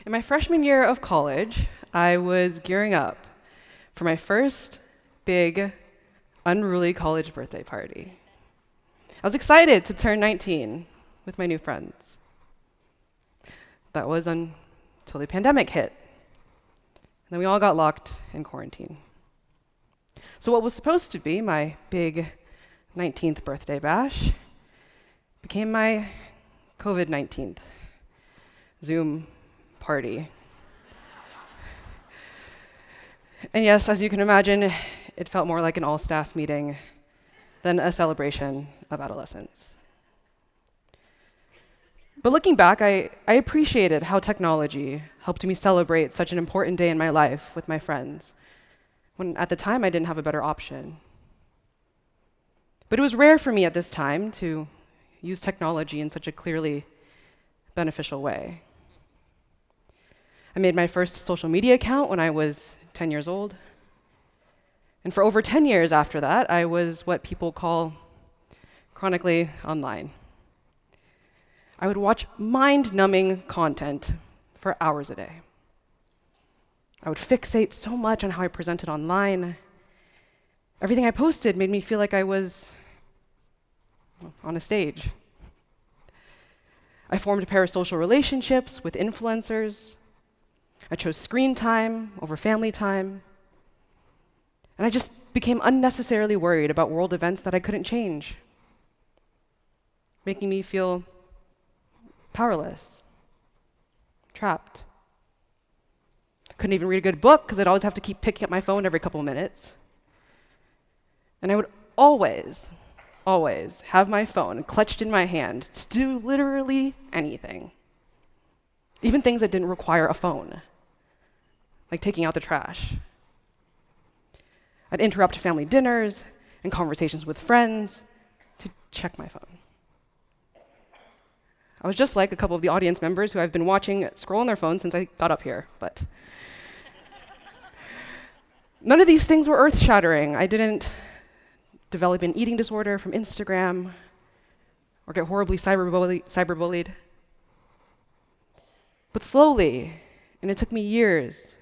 In my freshman year of college, I was gearing up for my first big, unruly college birthday party. I was excited to turn 19 with my new friends. That was until the pandemic hit. And then we all got locked in quarantine. So what was supposed to be my big 19th birthday bash became my COVID-19th Zoom party. And yes, as you can imagine, it felt more like an all-staff meeting than a celebration of adolescence. But looking back, I appreciated how technology helped me celebrate such an important day in my life with my friends, when at the time I didn't have a better option. But it was rare for me at this time to use technology in such a clearly beneficial way. I made my first social media account when I was 10 years old. And for over 10 years after that, I was what people call chronically online. I would watch mind-numbing content for hours a day. I would fixate so much on how I presented online. Everything I posted made me feel like I was on a stage. I formed parasocial relationships with influencers. I chose screen time over family time. And I just became unnecessarily worried about world events that I couldn't change, making me feel powerless, trapped. Couldn't even read a good book because I'd always have to keep picking up my phone every couple of minutes. And I would always have my phone clutched in my hand to do literally anything, even things that didn't require a phone, like taking out the trash. I'd interrupt family dinners and conversations with friends to check my phone. I was just like a couple of the audience members who I've been watching scroll on their phones since I got up here, but none of these things were earth-shattering. I didn't develop an eating disorder from Instagram or get horribly cyberbullied. But slowly, and it took me years,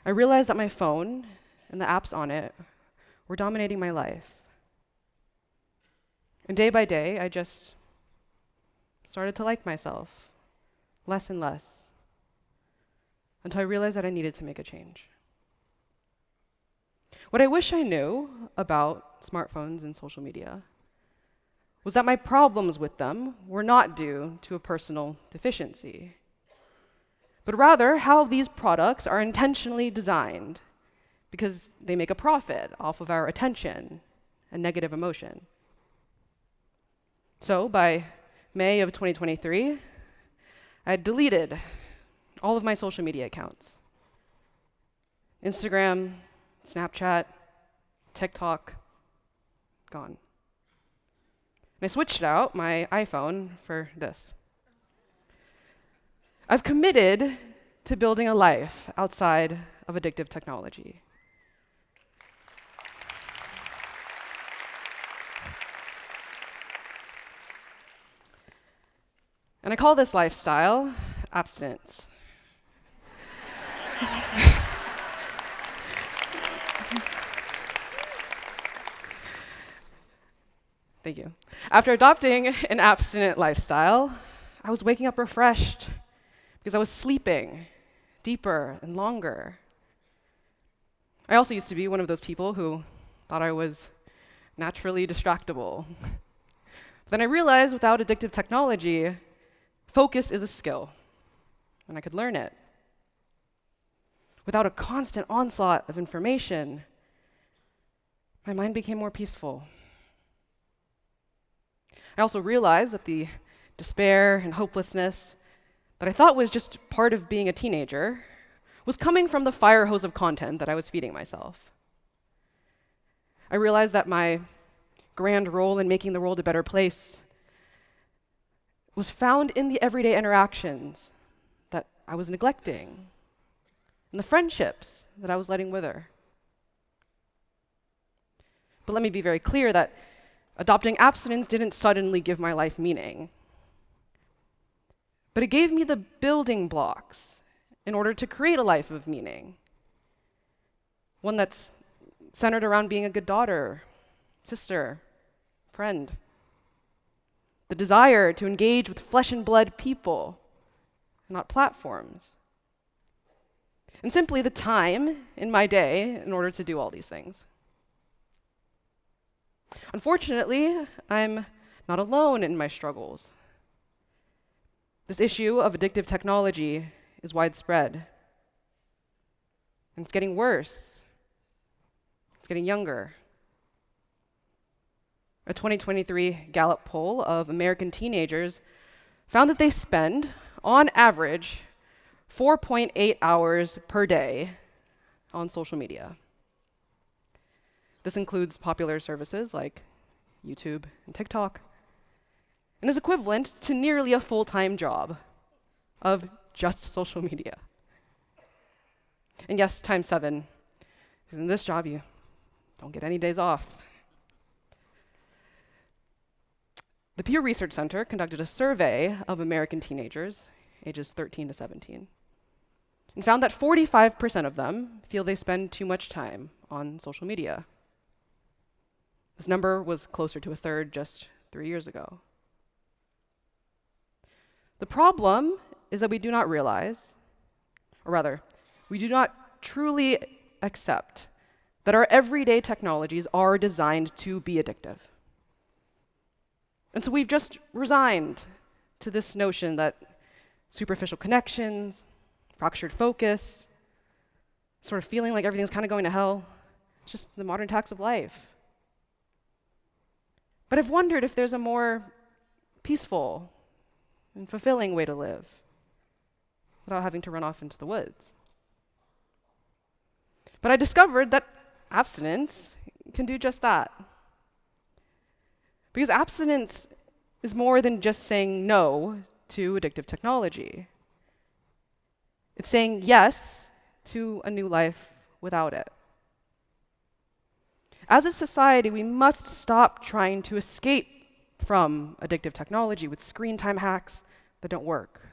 I realized that my phone and the apps on it were dominating my life. And day by day, I just started to like myself less and less until I realized that I needed to make a change. What I wish I knew about smartphones and social media was that my problems with them were not due to a personal deficiency, but rather how these products are intentionally designed because they make a profit off of our attention and negative emotion. So by May of 2023, I had deleted all of my social media accounts. Instagram, Snapchat, TikTok, gone. And I switched out my iPhone for this. I've committed to building a life outside of addictive technology. And I call this lifestyle abstinence. Thank you. After adopting an abstinent lifestyle, I was waking up refreshed because I was sleeping deeper and longer. I also used to be one of those people who thought I was naturally distractible. But then I realized without addictive technology, focus is a skill, and I could learn it. Without a constant onslaught of information, my mind became more peaceful. I also realized that the despair and hopelessness that I thought was just part of being a teenager was coming from the fire hose of content that I was feeding myself. I realized that my grand role in making the world a better place was found in the everyday interactions that I was neglecting and the friendships that I was letting wither. But let me be very clear that adopting abstinence didn't suddenly give my life meaning. But it gave me the building blocks in order to create a life of meaning. One that's centered around being a good daughter, sister, friend. The desire to engage with flesh and blood people, not platforms. And simply the time in my day in order to do all these things. Unfortunately, I'm not alone in my struggles. This issue of addictive technology is widespread. And it's getting worse. It's getting younger. A 2023 Gallup poll of American teenagers found that they spend, on average, 4.8 hours per day on social media. This includes popular services like YouTube and TikTok, and is equivalent to nearly a full-time job of just social media. And yes, times 7, because in this job you don't get any days off. The Pew Research Center conducted a survey of American teenagers, ages 13 to 17, and found that 45% of them feel they spend too much time on social media. This number was closer to a third just 3 years ago. The problem is that we do not realize, or rather, we do not truly accept that our everyday technologies are designed to be addictive. And so we've just resigned to this notion that superficial connections, fractured focus, sort of feeling like everything's kind of going to hell, it's just the modern tax of life. But I've wondered if there's a more peaceful and fulfilling way to live without having to run off into the woods. But I discovered that abstinence can do just that. Because abstinence is more than just saying no to addictive technology. It's saying yes to a new life without it. As a society, we must stop trying to escape from addictive technology with screen time hacks that don't work.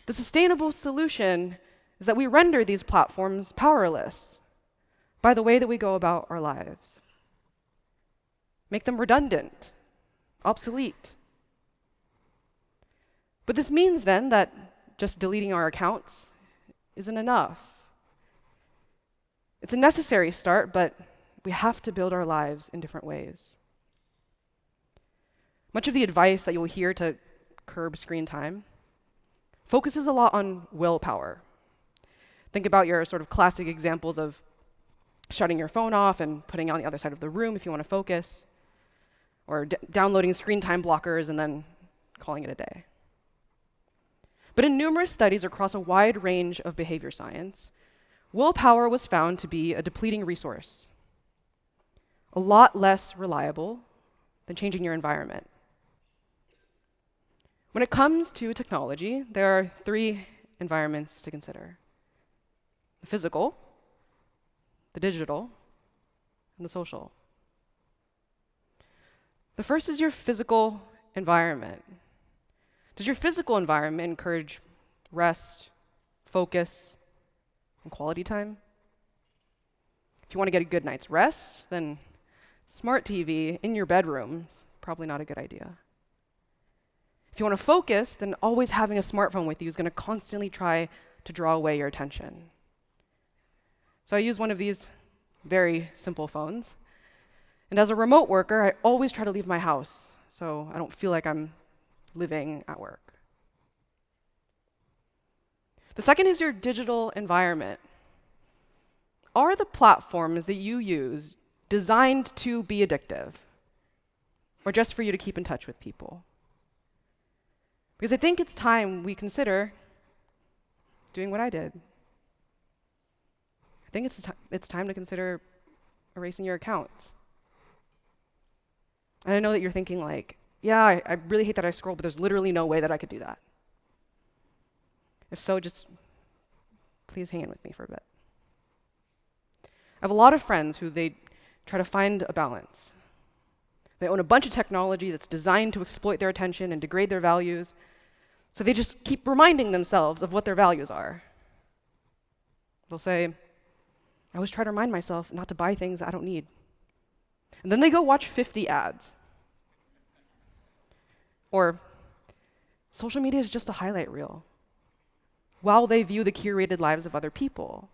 The sustainable solution is that we render these platforms powerless by the way that we go about our lives. Make them redundant, obsolete. But this means then that just deleting our accounts isn't enough. It's a necessary start, but we have to build our lives in different ways. Much of the advice that you'll hear to curb screen time focuses a lot on willpower. Think about your sort of classic examples of shutting your phone off and putting it on the other side of the room if you want to focus, or downloading screen time blockers and then calling it a day. But in numerous studies across a wide range of behavior science, willpower was found to be a depleting resource, a lot less reliable than changing your environment. When it comes to technology, there are 3 environments to consider: the physical, the digital, and the social. The first is your physical environment. Does your physical environment encourage rest, focus, and quality time? If you want to get a good night's rest, then smart TV in your bedroom is probably not a good idea. If you want to focus, then always having a smartphone with you is going to constantly try to draw away your attention. So I use one of these very simple phones. And as a remote worker, I always try to leave my house so I don't feel like I'm living at work. The second is your digital environment. Are the platforms that you use designed to be addictive, or just for you to keep in touch with people? Because I think it's time we consider doing what I did. I think it's time to consider erasing your accounts. And I know that you're thinking like, yeah, I really hate that I scroll, but there's literally no way that I could do that. If so, just please hang in with me for a bit. I have a lot of friends who they try to find a balance. They own a bunch of technology that's designed to exploit their attention and degrade their values, So they just keep reminding themselves of what their values are. They'll say, I always try to remind myself not to buy things I don't need. And then they go watch 50 ads. Or, social media is just a highlight reel, while they view the curated lives of other people.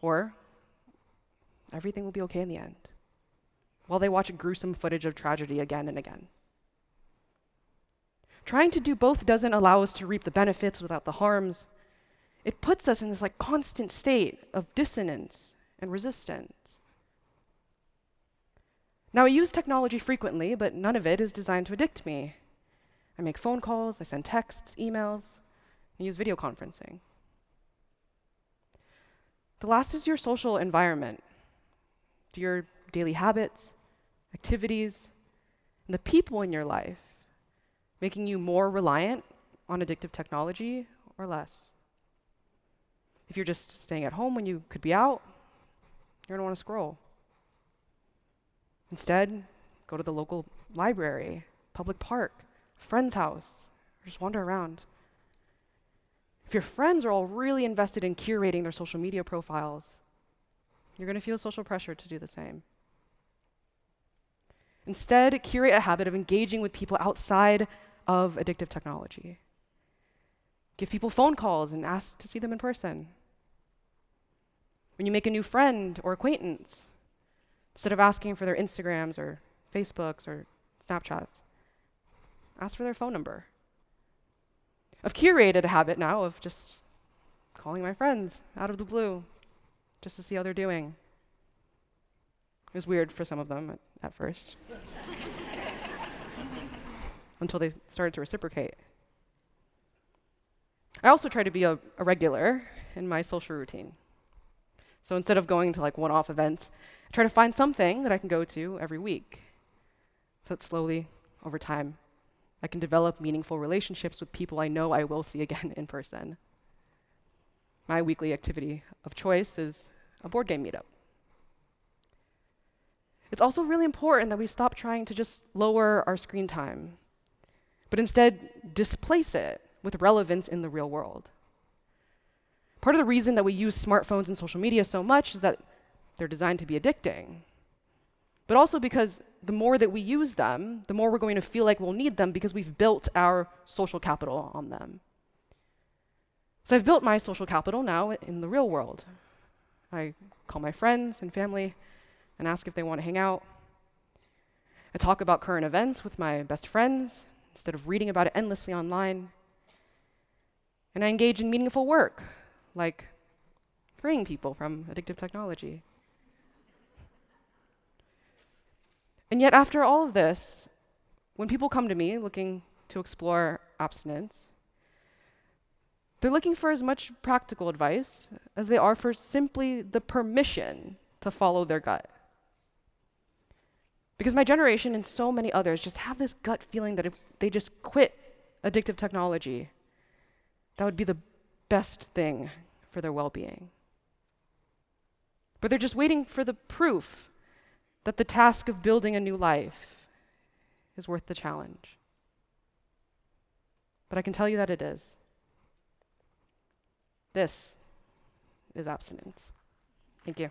Or, everything will be okay in the end, while they watch gruesome footage of tragedy again and again. Trying to do both doesn't allow us to reap the benefits without the harms. It puts us in this constant state of dissonance and resistance. Now, I use technology frequently, but none of it is designed to addict me. I make phone calls, I send texts, emails, I use video conferencing. The last is your social environment, your daily habits, activities, and the people in your life, making you more reliant on addictive technology or less. If you're just staying at home when you could be out, you're gonna wanna scroll. Instead, go to the local library, public park, friend's house, or just wander around. If your friends are all really invested in curating their social media profiles, you're gonna feel social pressure to do the same. Instead, curate a habit of engaging with people outside of addictive technology. Give people phone calls and ask to see them in person. When you make a new friend or acquaintance, instead of asking for their Instagrams or Facebooks or Snapchats, ask for their phone number. I've curated a habit now of just calling my friends out of the blue just to see how they're doing. It was weird for some of them at first, until they started to reciprocate. I also try to be a regular in my social routine. So instead of going to one-off events, I try to find something that I can go to every week. So that slowly, over time, I can develop meaningful relationships with people I know I will see again in person. My weekly activity of choice is a board game meetup. It's also really important that we stop trying to just lower our screen time, but instead displace it with relevance in the real world. Part of the reason that we use smartphones and social media so much is that they're designed to be addicting, but also because the more that we use them, the more we're going to feel like we'll need them because we've built our social capital on them. So I've built my social capital now in the real world. I call my friends and family and ask if they want to hang out. I talk about current events with my best friends instead of reading about it endlessly online. And I engage in meaningful work, like freeing people from addictive technology. And yet, after all of this, when people come to me looking to explore abstinence, they're looking for as much practical advice as they are for simply the permission to follow their gut. Because my generation and so many others just have this gut feeling that if they just quit addictive technology, that would be the best thing for their well-being. But they're just waiting for the proof that the task of building a new life is worth the challenge. But I can tell you that it is. This is abstinence. Thank you.